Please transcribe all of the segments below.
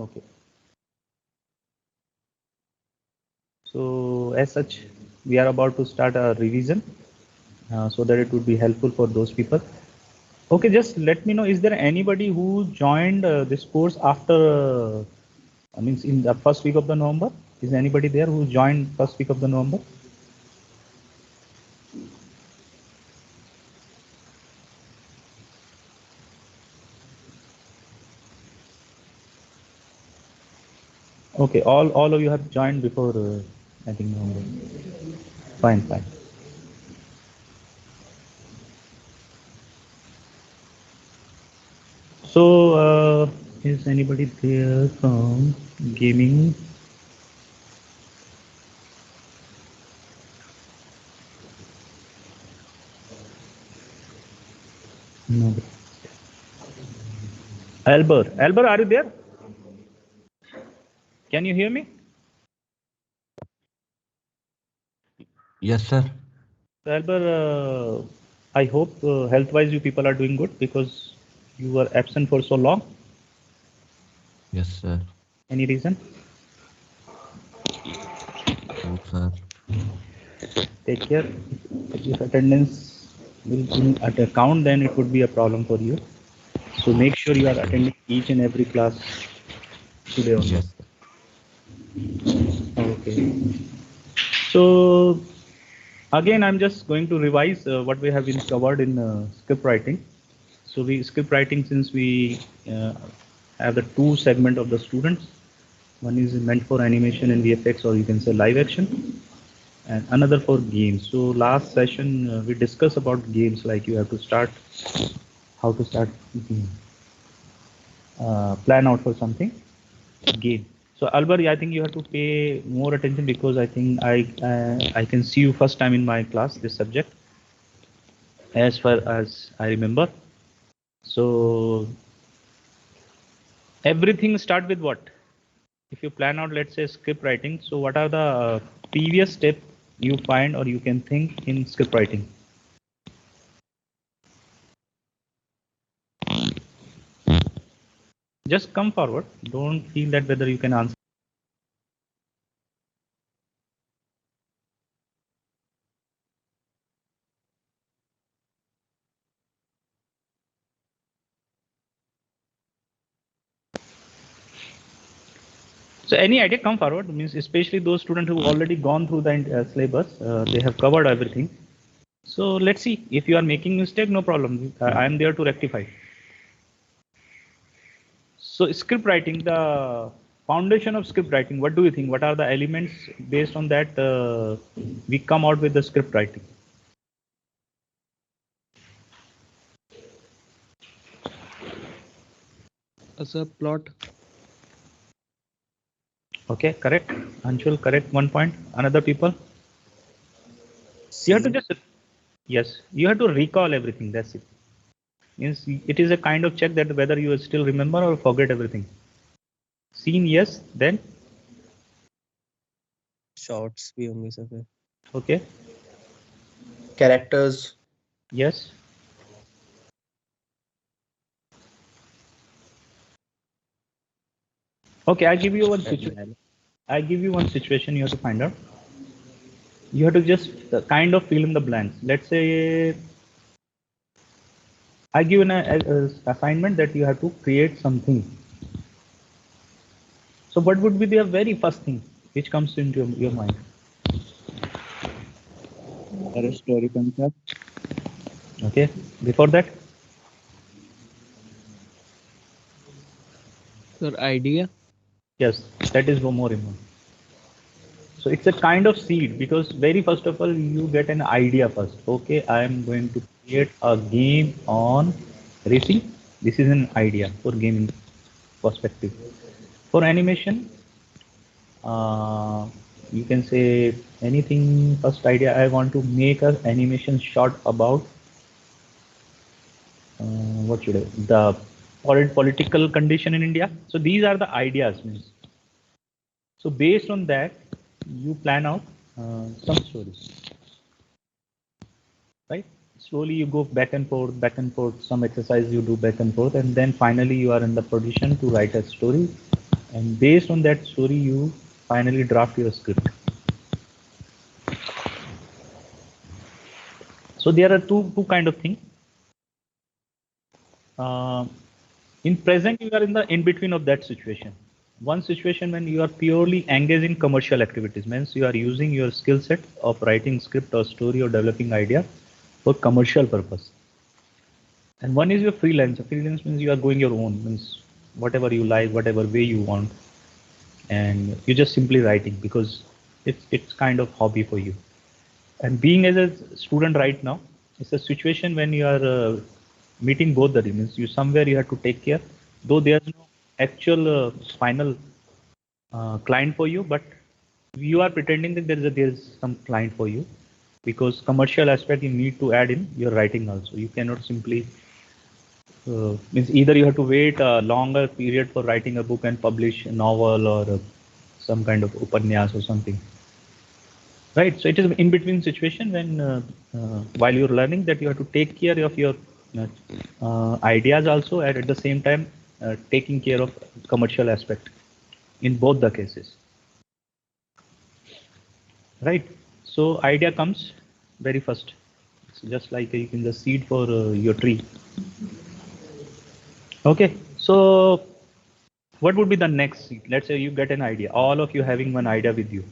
Okay. So as such, we are about to start a revision so that it would be helpful for those people. Okay, just let me know, is there anybody who joined this course after, I mean, in the first week of the November? Is anybody there who joined first week of the November? Okay, all of you have joined before, I think, November. Fine, fine. So, is anybody there from gaming? No. Albert, are you there? Can you hear me? Yes, sir. Albert, I hope health-wise you people are doing good because you were absent for so long. Yes, sir. Any reason? No, sir. Take care. If attendance will be at a count, then it would be a problem for you. So make sure you are attending each and every class today only. Yes, sir. Okay. So again, I'm just going to revise what we have been covered in script writing. So we script writing, since we have the two segment of the students. One is meant for animation and VFX, or you can say live action, and another for games. So last session we discussed about games, like you have to start, how to start plan out for something game. So Albert, I think you have to pay more attention because I think I can see you first time in my class this subject, as far as I remember. So everything start with what? If you plan out, let's say, script writing, so what are the previous step you find or you can think in script writing? Just come forward. Don't feel that whether you can answer. So any idea, come forward. Means especially those students who already gone through the syllabus, they have covered everything. So let's see, if you are making mistake, no problem. I am there to rectify. So script writing, the foundation of script writing, what do you think? What are the elements based on that we come out with the script writing? A subplot. Okay, correct. Anshul, correct. 1 point. Another people? You have to just, yes, you have to recall everything. That's it. Means it is a kind of check that whether you still remember or forget everything. Scene, yes. Then, Shots भी होंगे सब है. okay, Characters. yes. Okay, I give you one situation. I give you one situation you have to find out. You have to just kind of fill in the blanks. Let's say I give an assignment that you have to create something. So what would be the very first thing which comes into your mind? Or a story concept. Okay. Before that, Sir, idea. yes, that is more important. So it's a kind of seed, because very first of all you get an idea first. Okay, I am going to create a game on racing. This is an idea for gaming perspective. For animation, you can say anything. First idea, I want to make an animation short about what should I, the political condition in India. So these are the ideas. Means. So based on that, you plan out some stories, right? Slowly you go back and forth. Some exercise you do back and forth, and then finally you are in the position to write a story and based on that story, you finally draft your script. So there are two kind of things. In present, you are in the in between of that situation. One situation when you are purely engaged in commercial activities, means you are using your skill set of writing script or story or developing idea for commercial purpose. And one is your freelance. Freelance means you are going your own, means whatever you like, whatever way you want, and you're just simply writing because it's kind of hobby for you. And being as a student right now, it's a situation when you are meeting both the means you somewhere you have to take care, though there's no actual final client for you, but you are pretending that there is some client for you because commercial aspect you need to add in your writing also. You cannot simply means either you have to wait a longer period for writing a book and publish a novel or some kind of upanyas or something. Right, so it is in between situation when while you're learning that you have to take care of your ideas also, and at the same time taking care of commercial aspect in both the cases. Right, so idea comes very first. It's just like you can the seed for your tree. Okay, so what would be the next seed? Let's say you get an idea, all of you having one idea with you.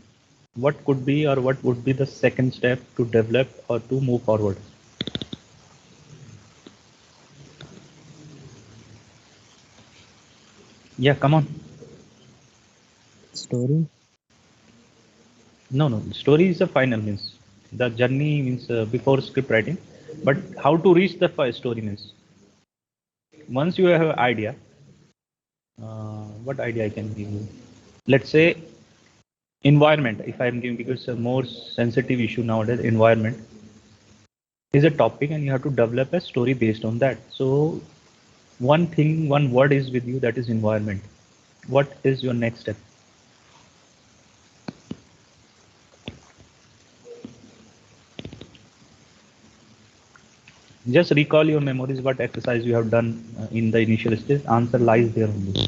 What could be or what would be the second step to develop or to move forward? Yeah, come on. Story. No, story is the final means the journey means before script writing, but how to reach the story means once you have an idea. What idea I can give you? Let's say environment. If I'm giving because a more sensitive issue nowadays, environment is a topic, and you have to develop a story based on that. So one thing, one word is with you, that is environment. What is your next step? Just recall your memories, what exercise you have done in the initial stage. Answer lies there only.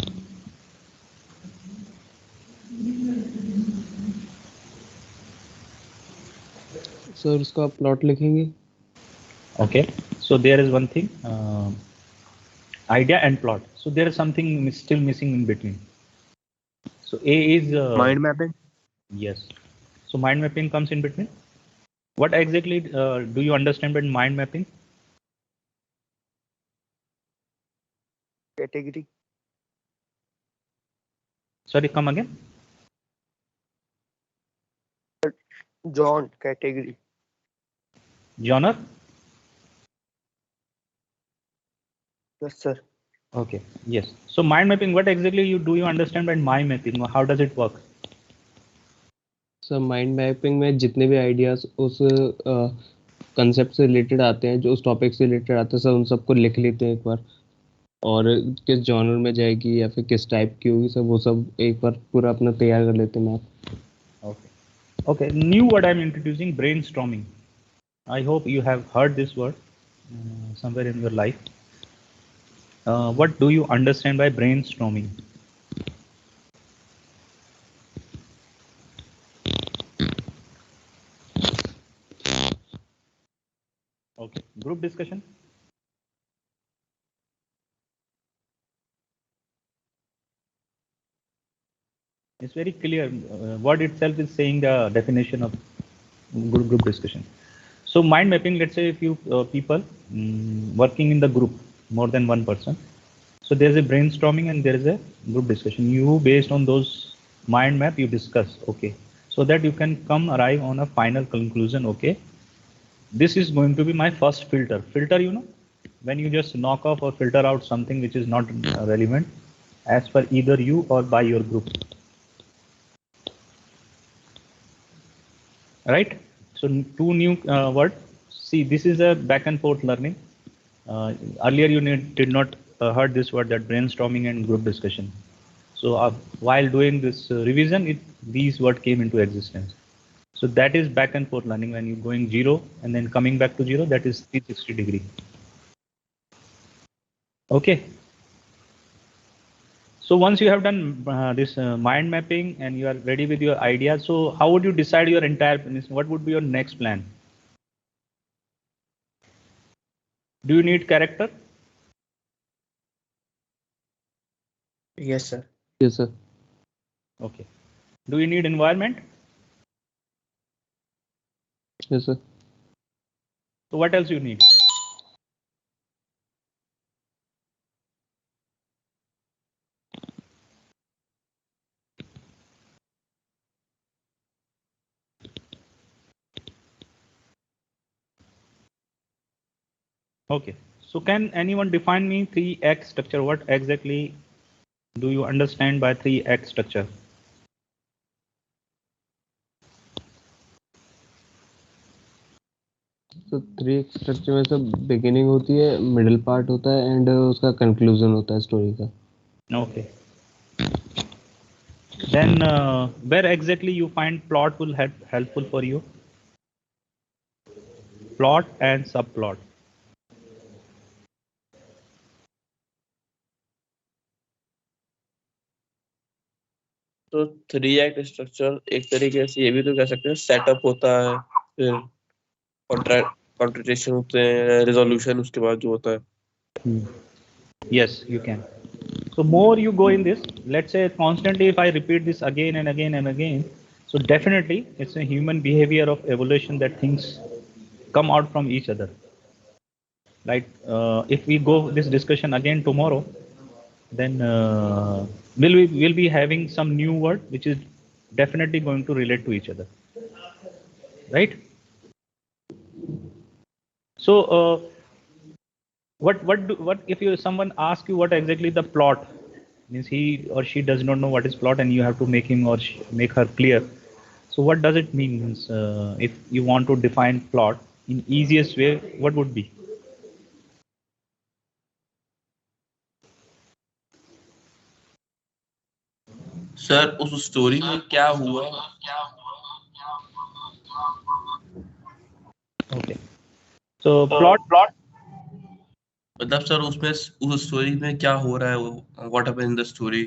Sir उसका आप plot लिखेंगे. Okay, so there is one thing, idea and plot. So there is something still missing in between. So A is Mind mapping. yes. So mind mapping comes in between. What exactly do you understand by mind mapping? Category. Sorry, come again. John. Category. Genre. Yes, sir. Okay. Yes. So mind mapping. What exactly you understand by mind mapping? How does it work? Sir mind mapping में जितने भी ideas उस concept से related आते हैं, जो उस topic से रिलेटेड आते हैं, सर उन सबको लिख लेते हैं एक बार, और किस जॉनर में जाएगी या फिर किस टाइप की होगी, सब वो सब एक बार पूरा अपना तैयार कर लेते हैं map. Okay. New word I'm introducing, brainstorming. I hope you have heard this word somewhere in your life. What do you understand by brainstorming? Okay, group discussion. It's very clear. Word itself is saying the definition of group discussion. So mind mapping, let's say if you people working in the group, more than one person. So there's a brainstorming and there is a group discussion. You based on those mind map you discuss, okay, so that you can arrive on a final conclusion. Okay, this is going to be my first filter. Filter, you know, when you just knock off or filter out something which is not relevant as per either you or by your group. Right? So two new words. See, this is a back and forth learning. Earlier you did not heard this word, that brainstorming and group discussion. So while doing this revision, these words came into existence. So that is back and forth learning. When you're going 0 and then coming back to 0, that is 360 degree. Okay. So once you have done this mind mapping and you are ready with your ideas, so how would you decide your entire business? What would be your next plan? Do you need character? Yes, sir. Yes, sir. Okay. Do you need environment? Yes, sir. So what else you need? Okay. So can anyone define me 3x structure? What exactly do you understand by 3x structure? तो 3 structure में सब beginning होती है, middle part होता है and उसका conclusion होता है स्टोरी का. Okay. Then where exactly you find plot will helpful for you? Plot and subplot. तो 3 एक्ट स्ट्रक्चर एक तरीके से ये भी तो कह सकते हैं, सेटअप होता है, फिर कॉन्ट्रैक्शन होते हैं, रिजोल्यूशन उसके बाद जो होता है. Yes, you can. So more you go in this, let's say constantly if I repeat this again and again and again, so definitely it's a human behavior of evolution that things come out from each other. Like if we go this discussion again tomorrow, then we'll be having some new word which is definitely going to relate to each other, right? So what if someone asks you what exactly the plot means, he or she does not know what is plot and you have to make him or make her clear. So what does it mean? Means if you want to define plot in easiest way, what would be? Sir उस story में क्या हुआ? Okay. So plot मतलब sir उसमें उस story में क्या हो रहा है, what happened in the story,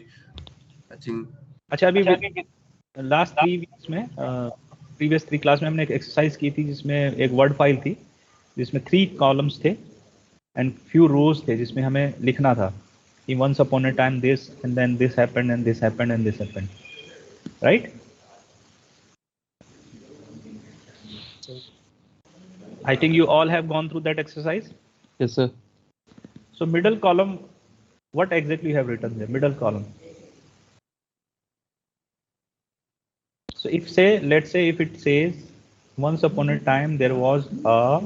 I think. अच्छा अभी लास्ट 3 वीक्स में प्रीवियस 3 क्लास में हमने एक एक्सरसाइज की थी जिसमें एक वर्ड फाइल थी जिसमें 3 कॉलम्स थे एंड फ्यू रोज थे जिसमें हमें लिखना था कि once upon a time this and then this happened and this happened and this happened, right? I think you all have gone through that exercise. Yes, sir. So middle column, what exactly you have written there? Middle column. So if say, let's say if it says once upon a time there was a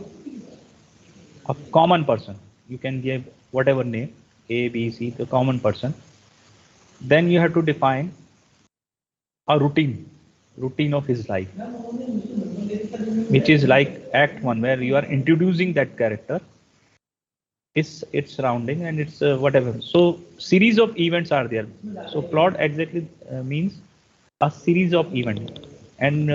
common person, you can give whatever name, A, B, C, the common person. Then you have to define a routine of his life, which is like act 1 where you are introducing that character, its surrounding and its whatever. So series of events are there. So plot exactly means a series of events, and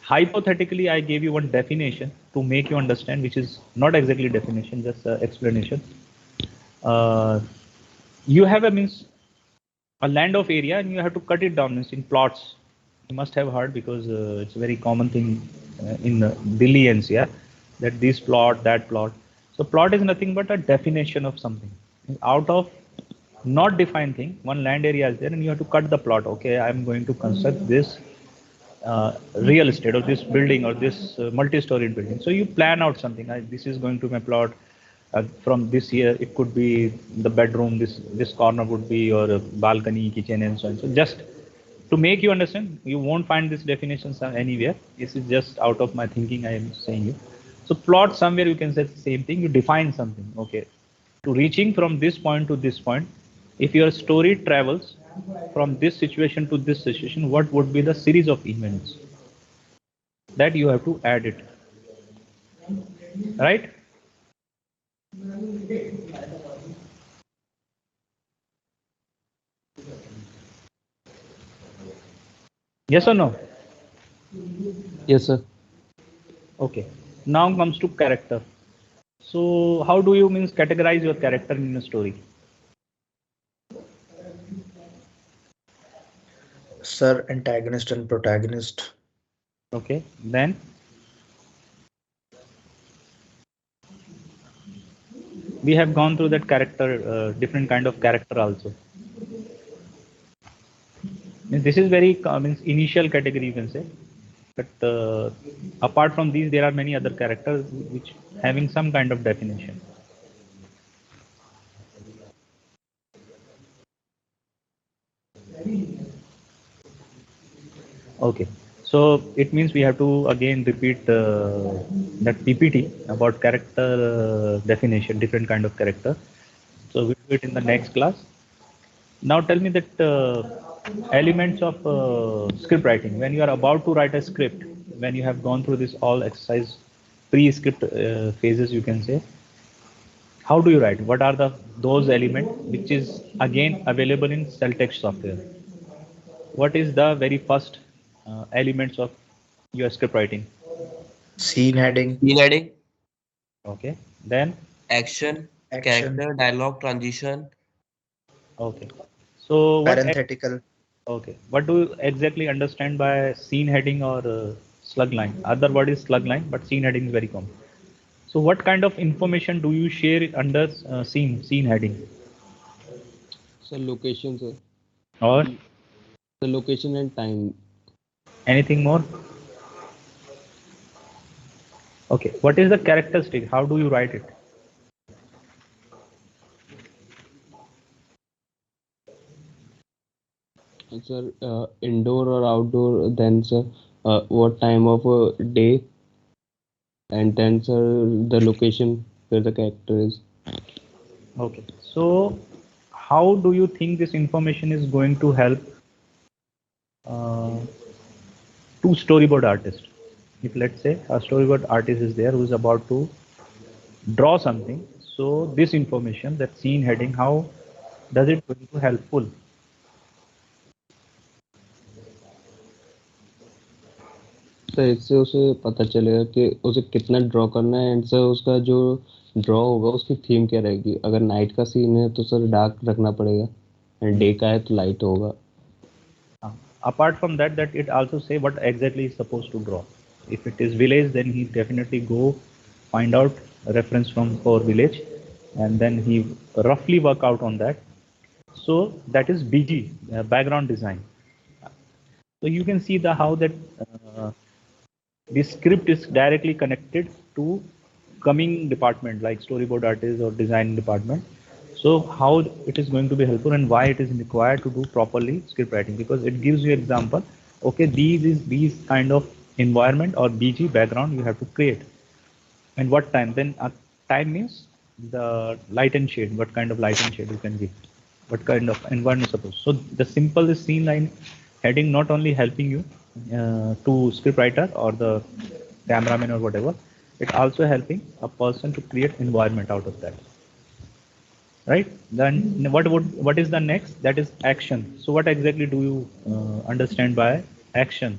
hypothetically I gave you one definition to make you understand, which is not exactly definition, just explanation. You have a land of area and you have to cut it down in plots. You must have heard because it's a very common thing in Delhi NCR that this plot, that plot. So plot is nothing but a definition of something. Out of not defined thing, one land area is there and you have to cut the plot. Okay, I'm going to construct this real estate or this building or this multi-storied building. So you plan out something. This is going to be my plot. From this year, it could be the bedroom. This corner would be your balcony, kitchen, and so on. So just to make you understand, you won't find these definitions anywhere. This is just out of my thinking. I am saying you. So plot somewhere you can say the same thing. You define something. Okay, to reaching from this point to this point. If your story travels from this situation to this situation, what would be the series of events that you have to add it, right? Yes or no? Yes, sir. Okay. Now comes to character. So how do you categorize your character in a story? Sir, antagonist and protagonist. Okay, then we have gone through that character, different kind of character also. Means this is very means initial category you can say, but apart from these there are many other characters which having some kind of definition. Okay, so it means we have to again repeat that PPT about character definition, different kind of character. So we'll do it in the next class. Now tell me that elements of script writing. When you are about to write a script, when you have gone through this all exercise, pre-script phases, you can say, how do you write? What are those elements which is again available in CellText software? What is the very first elements of your script writing? Scene heading. Scene heading, Okay, then action, Action. character, dialogue, transition. okay. So what? Parenthetical. Okay, what do you exactly understand by scene heading or slug line? Other word is slug line, but scene heading is very common. So what kind of information do you share under scene heading? So location, sir. Or The location and time. anything more? Okay, what is the characteristic? How do you write it? Sir, indoor or outdoor, then sir, what time of day, and then sir, the location where the character is. Okay, so how do you think this information is going to help to storyboard artist? If let's say a storyboard artist is there who is about to draw something, so this information, that scene heading, how does it going to helpful? Sir इससे उसे पता चलेगा कि उसे कितना draw करना है, and sir उसका जो ड्रॉ होगा उसकी थीम क्या रहेगी. अगर नाइट का सीन है तो सर डार्क रखना पड़ेगा, एंड डे का है तो लाइट होगा. Apart from that, that it also say what exactly is supposed to draw. If it is village, then he definitely go find out a reference from for village, and then he roughly work out on that. So that is BG, background design. So you can see the how that this script is directly connected to coming department like storyboard artist or design department. So how it is going to be helpful and why it is required to do properly script writing, because it gives you example. Okay, these kind of environment or BG background you have to create, and what time. Then time means the light and shade. What kind of light and shade you can give? What kind of environment suppose? So the simple scene line heading not only helping you to script writer or the cameraman or whatever, it also helping a person to create environment out of that. Right, then what is the next? That is action. So what exactly do you understand by action?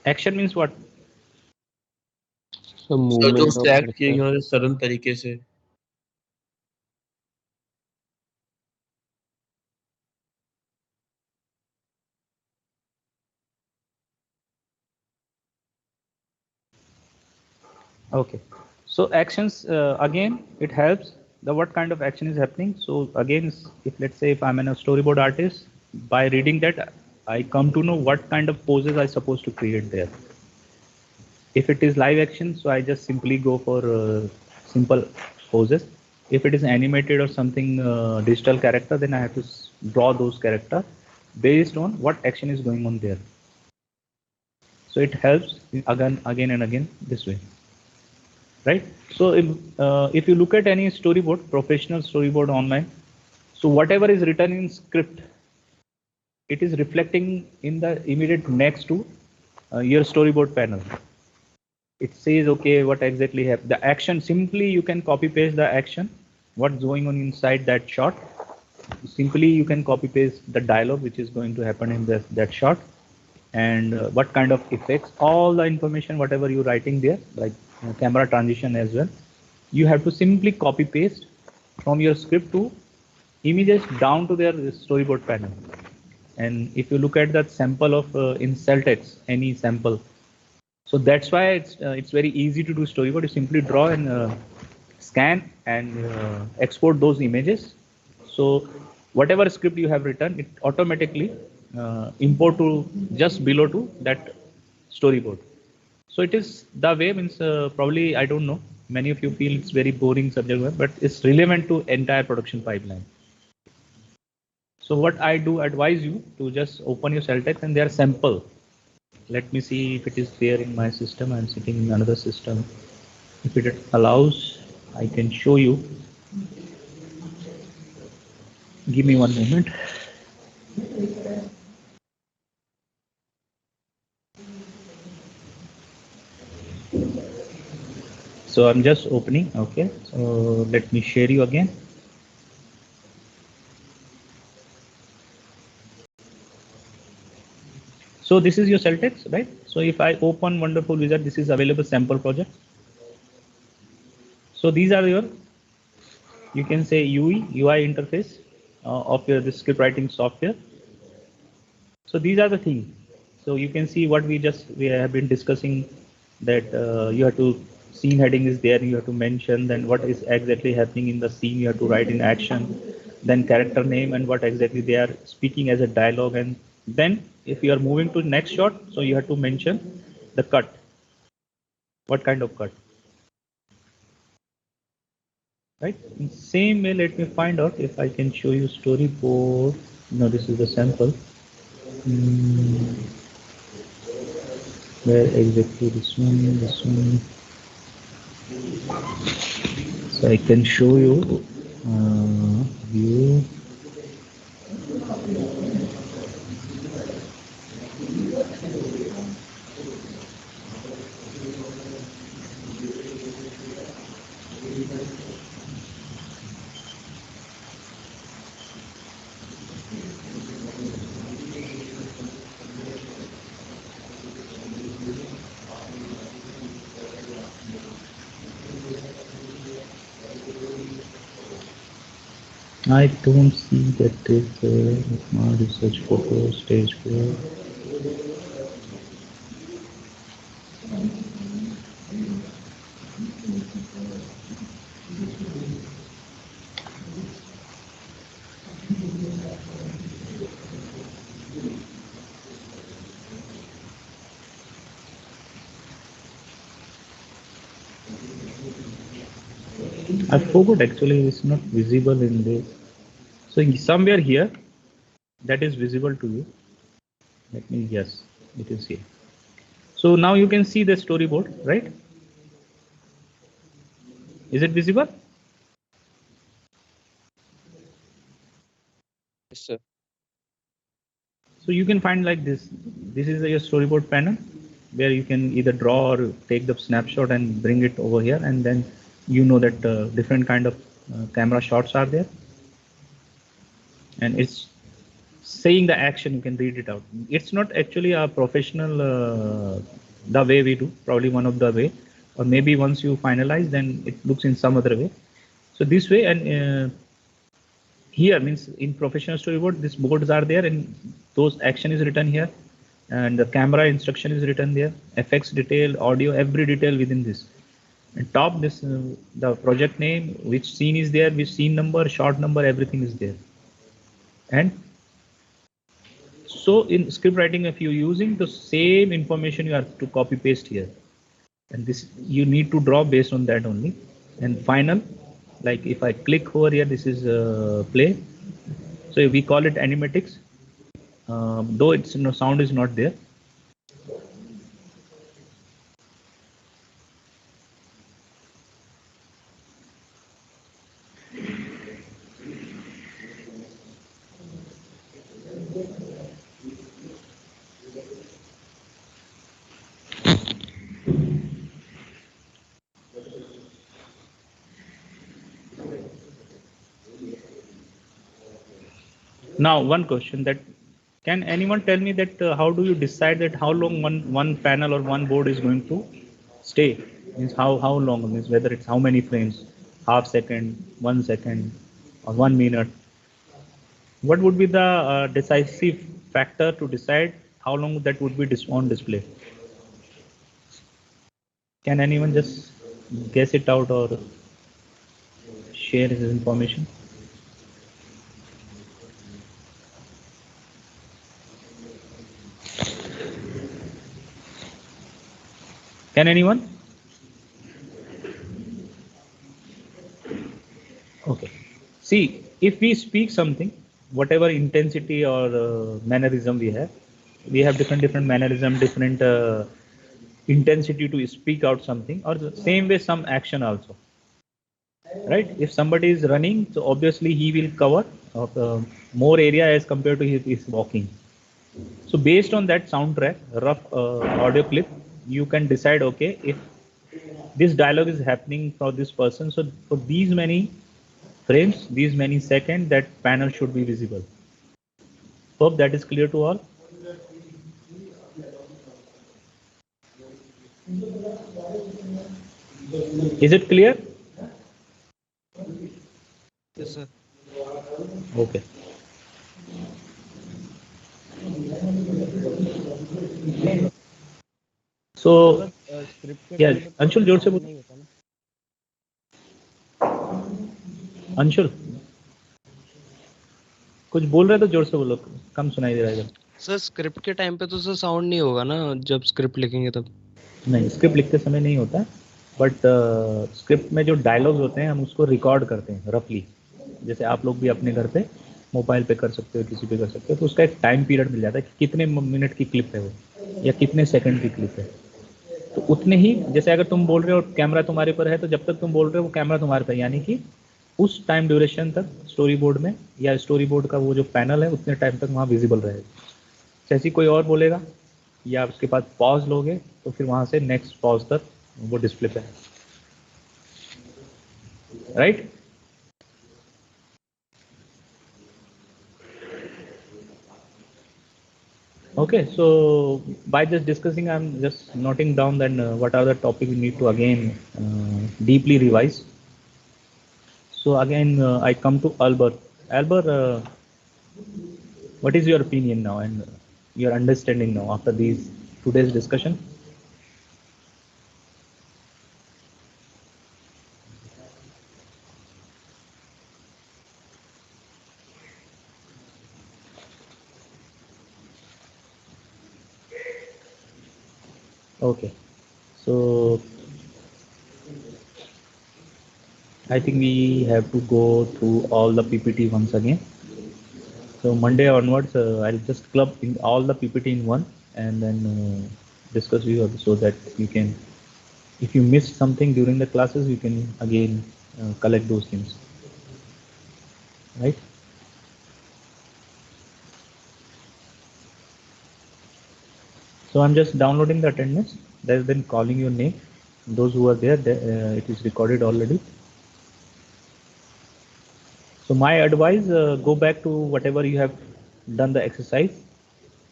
Action means what? So sir जो movement of उससे act किए character. गए हों सरल तरीके से. Okay, so actions again it helps the what kind of action is happening. So again, if let's say if I'm a storyboard artist, by reading that I come to know what kind of poses I supposed to create there. If it is live action, so I just simply go for simple poses. If it is animated or something digital character, then I have to draw those character based on what action is going on there. So it helps again and again this way. Right. So if you look at any storyboard, professional storyboard online, so whatever is written in script, it is reflecting in the immediate next to your storyboard panel. It says, okay, what exactly happened. The action, simply you can copy paste the action, what's going on inside that shot. Simply you can copy paste the dialogue which is going to happen in that shot, and what kind of effects, all the information whatever you're writing there, like camera transition as well, you have to simply copy paste from your script to images down to their storyboard panel. And if you look at that sample of in Celtex, any sample, so that's why it's very easy to do storyboard. You simply draw and scan and export those images. So whatever script you have written, it automatically import to just below to that storyboard. So it is the way, means probably I don't know. Many of you feel it's very boring subject matter, but it's relevant to entire production pipeline. So what I do advise you to just open your Celtex and they are sample. Let me see if it is there in my system. I'm sitting in another system. If it allows, I can show you. Give me one moment. So I'm just opening. Okay. So let me share you again. So this is your Celtex, right? So if I open Wonderful Wizard, this is available sample project. So these are your, you can say UI interface of your the script writing software. So these are the things. So you can see what we have been discussing, that you have to, scene heading is there, you have to mention, then what is exactly happening in the scene, you have to write in action, then character name and what exactly they are speaking as a dialogue, and then if you are moving to next shot, so you have to mention the cut, what kind of cut, right? In same way, let me find out if I can show you storyboard. No, this is the sample. Where exactly this one, so I can show you view. I don't see that is my research photo stage 4. I forgot, actually it's not visible in this. So somewhere here that is visible to you. Let me, yes, it is here. So now you can see the storyboard, right? Is it visible? Yes, sir. So you can find like this. This is your storyboard panel where you can either draw or take the snapshot and bring it over here, and then you know that different kind of camera shots are there, and it's saying the action. You can read it out. It's not actually a professional the way we do, probably one of the way, or maybe once you finalize, then it looks in some other way. So this way, and here means in professional storyboard, these boards are there, and those action is written here, and the camera instruction is written there, effects detail, audio, every detail within this. And top this the project name, which scene is there, which scene number, shot number, everything is there. And so in script writing, if you're using the same information, you have to copy paste here, and this you need to draw based on that only. And final, like if I click over here, this is play. So we call it animatics, though it's no sound is not there. Now, one question that can anyone tell me that how do you decide that how long one panel or one board is going to stay? Means how long? Means whether it's how many frames, half second, 1 second, or 1 minute. What would be the decisive factor to decide how long that would be on display? Can anyone just guess it out or share his information? Can anyone? Okay. See, if we speak something, whatever intensity or mannerism we have different mannerism, different intensity to speak out something, or the same way some action also. Right? If somebody is running, so obviously he will cover more area as compared to his walking. So based on that soundtrack, rough audio clip, you can decide, okay, if this dialogue is happening for this person, so for these many frames, these many seconds, that panel should be visible. Hope that is clear to all. Is it clear? Yes, sir. Okay. So yeah, Anshul जोर से बोलो. अंशुल कुछ बोल रहे तो जोर से बोलो, कम सुनाई दे रहा है. सर स्क्रिप्ट के टाइम पे तो सर साउंड नहीं होगा ना, जब स्क्रिप्ट लिखेंगे तब? नहीं, स्क्रिप्ट लिखते समय नहीं होता, बट स्क्रिप्ट में जो डायलॉग्स होते हैं हम उसको रिकॉर्ड करते हैं रफली. जैसे आप लोग भी अपने घर पे मोबाइल पे कर सकते हो, किसी पे कर सकते हो, तो उसका एक टाइम पीरियड मिल जाता है कि कितने मिनट की क्लिप है वो या कितने सेकंड की क्लिप है. तो उतने ही, जैसे अगर तुम बोल रहे हो कैमरा तुम्हारे पर है, तो जब तक तुम बोल रहे हो वो कैमरा तुम्हारे पर, यानी कि उस टाइम ड्यूरेशन तक स्टोरी बोर्ड में या स्टोरी बोर्ड का वो जो पैनल है उतने टाइम तक वहाँ विजिबल रहेगा. जैसे कोई और बोलेगा या उसके बाद पॉज लोगे तो फिर वहाँ से नेक्स्ट पॉज तक वो डिस्प्ले पे है. Right? Okay, so by just discussing, I'm just noting down then what are the topic we need to again deeply revise. So again, I come to Albert. Albert, what is your opinion now and your understanding now after today's discussion? Okay, so I think we have to go through all the PPT once again. So Monday onwards, I'll just club in all the PPT in one and then discuss with you so that you can, if you missed something during the classes, you can again collect those things. Right? So I'm just downloading the attendance. There's then calling your name. Those who are there, it is recorded already. So my advice, go back to whatever you have done the exercise,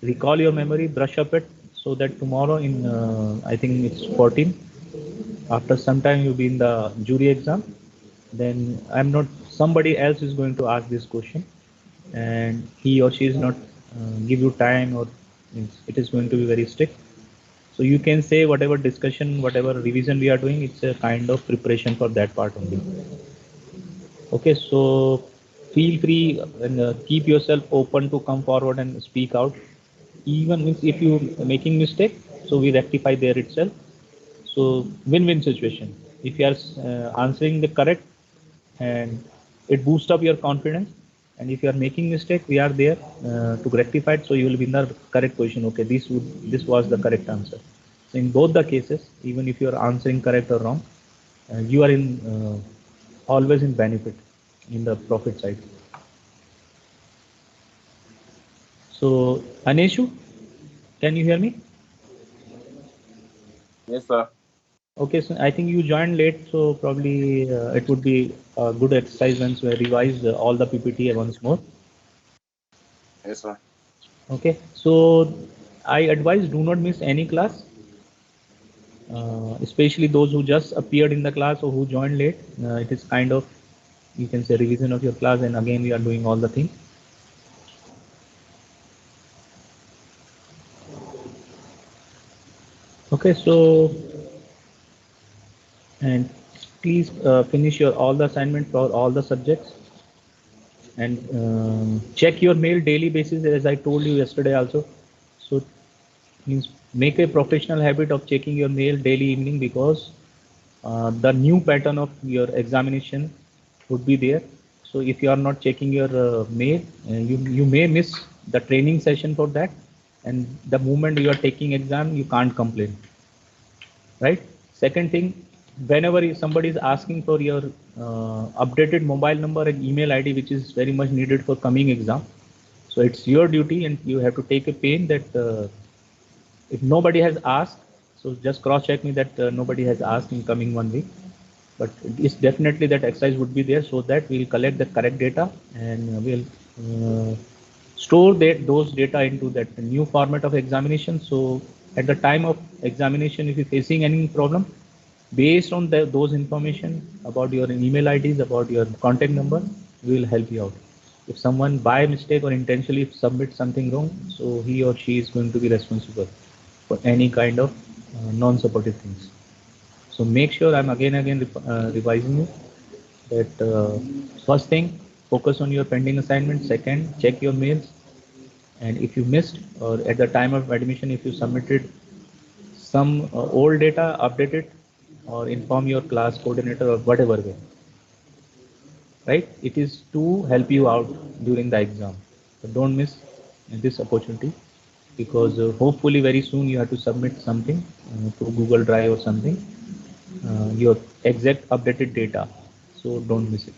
recall your memory, brush up it, so that tomorrow in, I think it's 14, after some time you'll be in the jury exam, then somebody else is going to ask this question and he or she is not give you time, or it is going to be very strict. So you can say whatever discussion, whatever revision we are doing, it's a kind of preparation for that part only. Okay, so feel free and keep yourself open to come forward and speak out. Even if you making mistake, so we rectify there itself. So win-win situation. If you are answering the correct, and it boosts up your confidence, and if you are making mistake, we are there to rectify it. So you will be in the correct position. Okay, this was the correct answer. So in both the cases, even if you are answering correct or wrong, you are in always in benefit, in the profit side. So Aneshu, can you hear me? Yes, sir. Okay, so I think you joined late, so probably it would be a good exercise once we revise all the PPT once more. Yes, sir. Okay, so I advise do not miss any class, especially those who just appeared in the class or who joined late. It is kind of, you can say, revision of your class, and again we are doing all the things. Okay, so and please finish your all the assignment for all the subjects, and check your mail daily basis as I told you yesterday also. So means make a professional habit of checking your mail daily evening, because the new pattern of your examination would be there. So if you are not checking your mail, you may miss the training session for that, and the moment you are taking exam you can't complain, right? Second thing, whenever somebody is asking for your updated mobile number and email ID, which is very much needed for coming exam, so it's your duty and you have to take a pain that if nobody has asked, so just cross check me that nobody has asked in coming 1 week, but it's definitely that exercise would be there, so that we'll collect the correct data and we'll store those data into that new format of examination. So at the time of examination, if you're facing any problem, based on those information about your email IDs, about your contact number, we will help you out. If someone by mistake or intentionally submit something wrong, so he or she is going to be responsible for any kind of non-supportive things. So make sure, I'm again revising you that first thing, focus on your pending assignment. Second, check your mails, and if you missed or at the time of admission if you submitted some old data, update it or inform your class coordinator or whatever way, right? It is to help you out during the exam. So don't miss this opportunity, because hopefully very soon you have to submit something to Google Drive or something, your exact updated data. So don't miss it.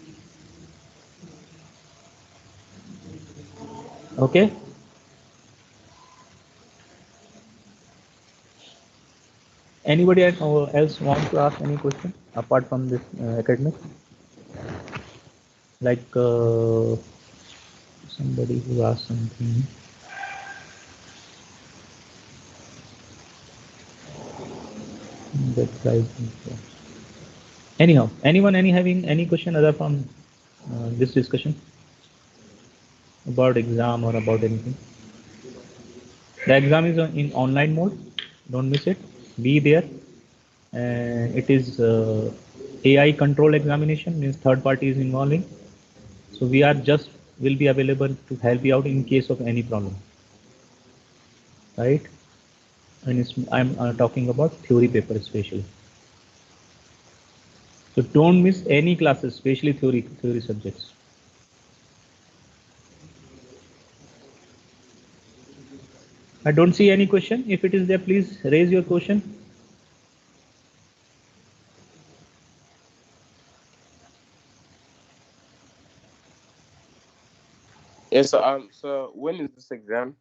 Okay. Anybody else want to ask any question apart from this academic? Like somebody who asked something. That price. Anyhow, anyone having any question other from this discussion about exam or about anything? The exam is in online mode. Don't miss it. Be there. It is AI control examination, means third party is involving. So we are just will be available to help you out in case of any problem, right? And I'm talking about theory paper especially. So don't miss any classes, especially theory subjects. I don't see any question. If it is there, please raise your question. Yes, sir. So when is this exam?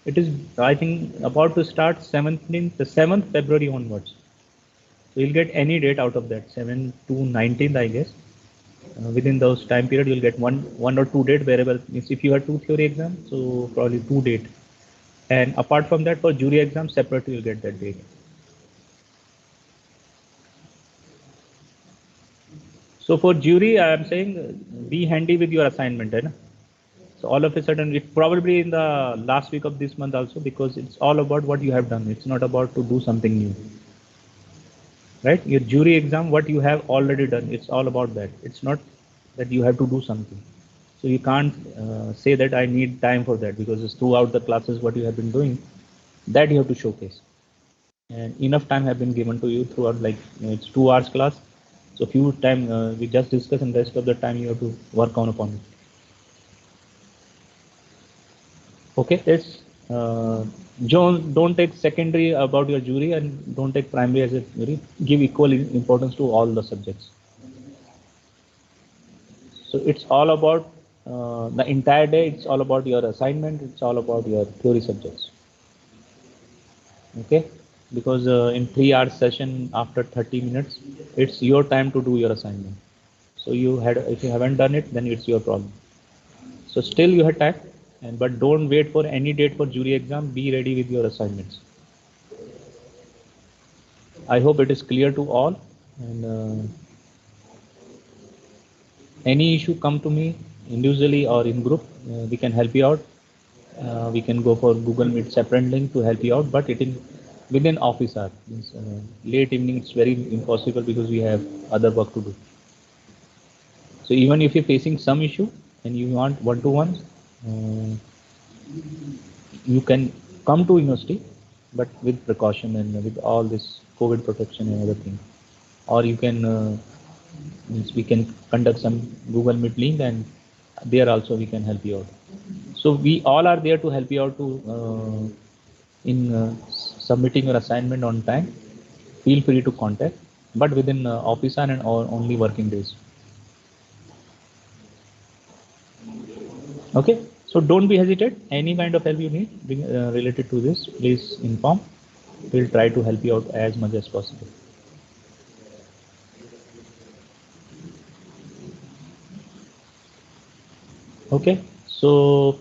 It is, I think, about to start 7th February onwards. So you'll get any date out of that, 7 to 19th, I guess. Within those time period, you'll get one or two date wherever. Means if you have 2 theory exams, so probably 2 date. And apart from that, for jury exam, separately you'll get that date. So for jury, I am saying be handy with your assignment, right? So all of a sudden, it probably in the last week of this month also, because it's all about what you have done. It's not about to do something new, right? Your jury exam, what you have already done, it's all about that. It's not that you have to do something. So you can't say that I need time for that, because it's throughout the classes what you have been doing, that you have to showcase. And enough time have been given to you throughout, like it's 2 hours class. So few time we just discuss, and rest of the time you have to work on upon it. Okay, yes. John, don't take secondary about your jury and don't take primary as a jury. Give equal importance to all the subjects. So it's all about the entire day. It's all about your assignment. It's all about your theory subjects. Okay, because in 3 hours session after 30 minutes, it's your time to do your assignment. So if you haven't done it, then it's your problem. So still you have time. And but don't wait for any date for jury exam. Be ready with your assignments. I hope it is clear to all. And any issue, come to me individually or in group. We can help you out. We can go for Google Meet separate link to help you out, but it is within office hour. Means, late evening it's very impossible because we have other work to do. So even if you're facing some issue and you want one-to-one, you can come to university, but with precaution and with all this COVID protection and other thing. Or you can, means we can conduct some Google Meet link, and there also we can help you out. So we all are there to help you out to in submitting your assignment on time. Feel free to contact, but within office hour and only working days. Okay, so don't be hesitant. Any kind of help you need related to this, please inform. We'll try to help you out as much as possible. Okay, so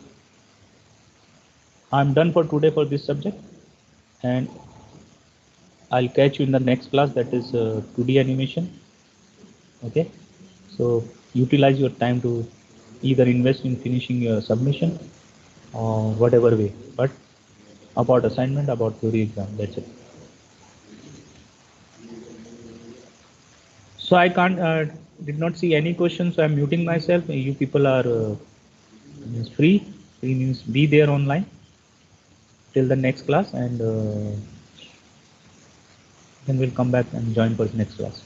I'm done for today for this subject, and I'll catch you in the next class, that is 2D animation. Okay, so utilize your time to either invest in finishing your submission or whatever way, but about assignment, about theory exam, that's it. So I can't did not see any questions, so I'm muting myself. You people are free means be there online till the next class, and then we'll come back and join for the next class.